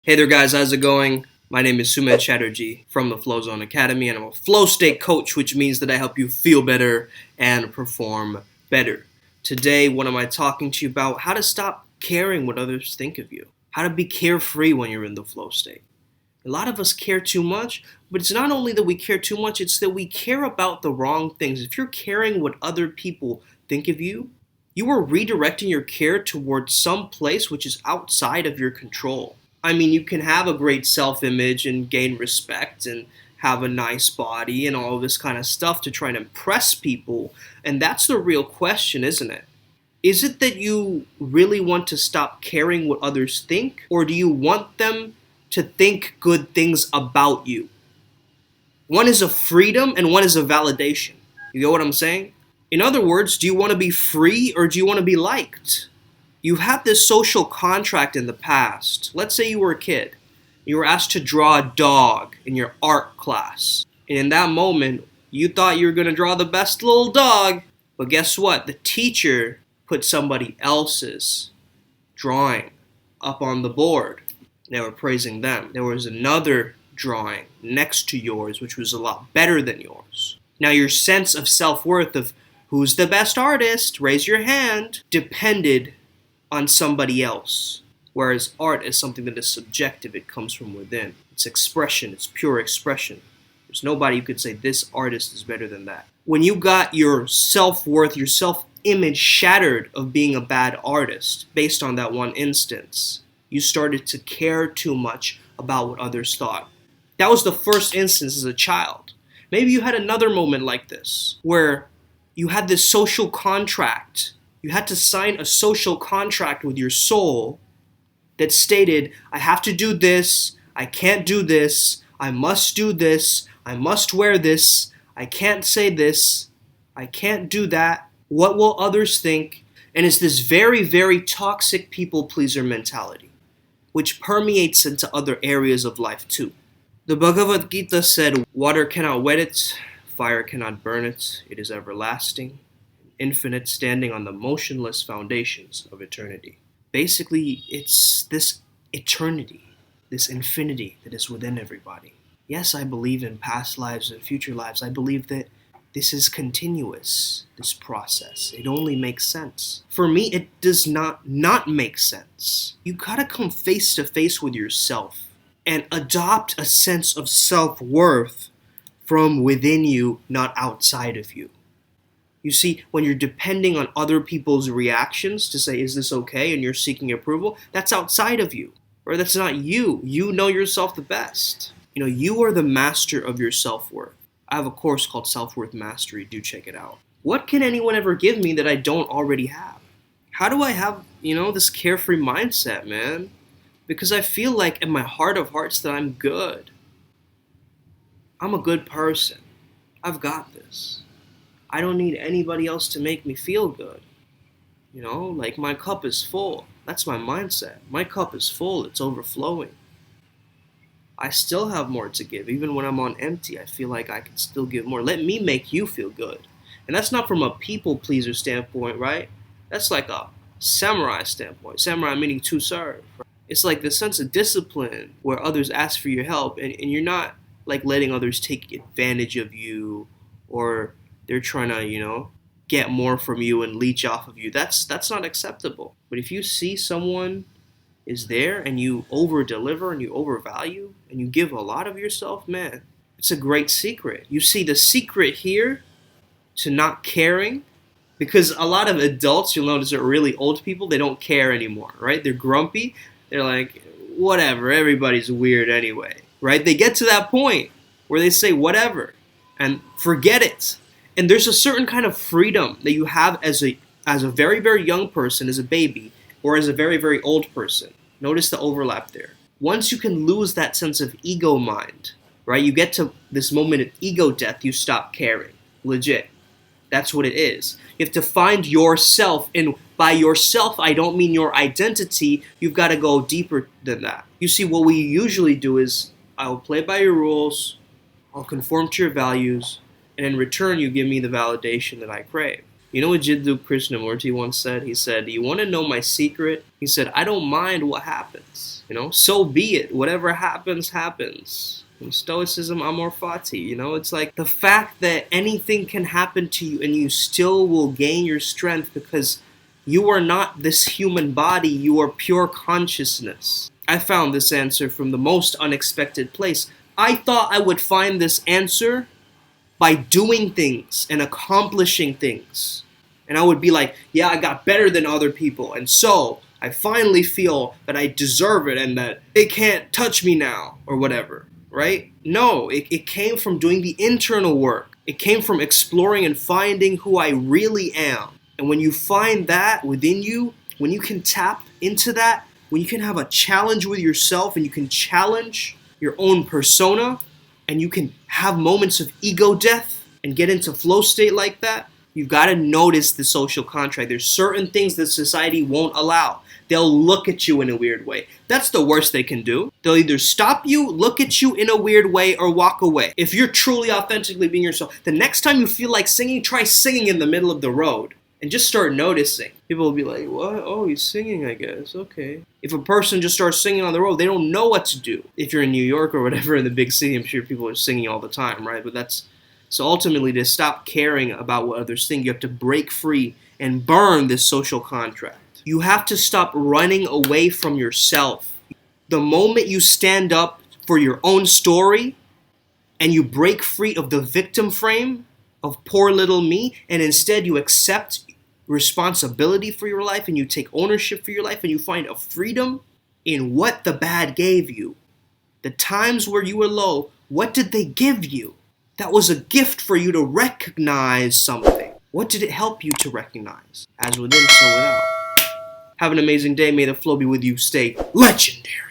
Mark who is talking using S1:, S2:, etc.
S1: Hey there guys, how's it going? My name is Sumedh Chatterjee from the Flow Zone Academy, and I'm a flow state coach, which means that I help you feel better and perform better. Today, what am I talking to you about? How to stop caring what others think of you. How to be carefree when you're in the flow state. A lot of us care too much, but it's not only that we care too much, it's that we care about the wrong things. If you're caring what other people think of you, you are redirecting your care towards some place which is outside of your control. I mean, you can have a great self-image and gain respect and have a nice body and all this kind of stuff to try and impress people. And that's the real question, isn't it? Is it that you really want to stop caring what others think, or do you want them to think good things about you? One is a freedom and one is a validation. You get what I'm saying? In other words, do you want to be free or do you want to be liked? You've had this social contract in the past. Let's say you were a kid. You were asked to draw a dog in your art class. And in that moment, you thought you were going to draw the best little dog. But guess what? The teacher put somebody else's drawing up on the board. They were praising them. There was another drawing next to yours, which was a lot better than yours. Now your sense of self-worth of who's the best artist, raise your hand, depended on somebody else. Whereas art is something that is subjective. It comes from within. It's expression. It's pure expression. There's nobody who could say this artist is better than that. When you got your self-worth, your self-image shattered of being a bad artist based on that one instance, you started to care too much about what others thought. That was the first instance as a child. Maybe you had another moment like this where you had this social contract. You had to sign a social contract with your soul that stated, I have to do this, I can't do this, I must do this, I must wear this, I can't say this, I can't do that, what will others think? And it's this very, very toxic people pleaser mentality, which permeates into other areas of life too. The Bhagavad Gita said, water cannot wet it, fire cannot burn it, it is everlasting, infinite, standing on the motionless foundations of eternity. Basically, it's this eternity, this infinity that is within everybody. Yes, I believe in past lives and future lives. I believe that this is continuous, this process. It only makes sense. For me, it does not make sense. You gotta come face to face with yourself and adopt a sense of self-worth from within you, not outside of you. You see, when you're depending on other people's reactions to say, is this okay, and you're seeking approval, that's outside of you, or that's not you. You know yourself the best. You know, you are the master of your self-worth. I have a course called Self-Worth Mastery. Do check it out. What can anyone ever give me that I don't already have? How do I have, this carefree mindset, man? Because I feel like in my heart of hearts that I'm good. I'm a good person. I've got this. I don't need anybody else to make me feel good. Like my cup is full. That's my mindset. My cup is full. It's overflowing. I still have more to give. Even when I'm on empty, I feel like I can still give more. Let me make you feel good. And that's not from a people pleaser standpoint, right? That's like a samurai standpoint. Samurai meaning to serve. Right? It's like the sense of discipline where others ask for your help and you're not like letting others take advantage of you, or they're trying to, get more from you and leech off of you. That's not acceptable. But if you see someone is there and you over-deliver and you overvalue and you give a lot of yourself, man, it's a great secret. You see the secret here to not caring, because a lot of adults, you'll notice, are really old people. They don't care anymore, right? They're grumpy. They're like, whatever, everybody's weird anyway, right? They get to that point where they say whatever and forget it. And there's a certain kind of freedom that you have as a very, very young person, as a baby, or as a very, very old person. Notice the overlap there. Once you can lose that sense of ego mind, right? You get to this moment of ego death, you stop caring. Legit. That's what it is. You have to find yourself, and by yourself, I don't mean your identity. You've got to go deeper than that. You see, what we usually do is, I will play by your rules, I'll conform to your values, and in return, you give me the validation that I crave. You know what Jiddu Krishnamurti once said? He said, "You want to know my secret?" He said, "I don't mind what happens. So be it. Whatever happens, happens." In Stoicism, amor fati. It's like the fact that anything can happen to you and you still will gain your strength because you are not this human body, you are pure consciousness. I found this answer from the most unexpected place. I thought I would find this answer by doing things and accomplishing things. And I would be like, yeah, I got better than other people. And so I finally feel that I deserve it and that they can't touch me now or whatever, right? No, it came from doing the internal work. It came from exploring and finding who I really am. And when you find that within you, when you can tap into that, when you can have a challenge with yourself and you can challenge your own persona and you can have moments of ego death and get into flow state like that, you've got to notice the social contract. There's certain things that society won't allow. They'll look at you in a weird way. That's the worst they can do. They'll either stop you, look at you in a weird way, or walk away. If you're truly authentically being yourself, the next time you feel like singing, try singing in the middle of the road. And just start noticing. People will be like, what? Oh, he's singing, I guess. Okay. If a person just starts singing on the road, they don't know what to do. If you're in New York or whatever in the big city, I'm sure people are singing all the time, right? So ultimately, to stop caring about what others think, you have to break free and burn this social contract. You have to stop running away from yourself. The moment you stand up for your own story and you break free of the victim frame of poor little me, and instead you accept responsibility for your life and you take ownership for your life and you find a freedom in what the bad gave you. The times where you were low, what did they give you? That was a gift for you to recognize something. What did it help you to recognize? As within, so without. Have an amazing day. May the flow be with you. Stay legendary.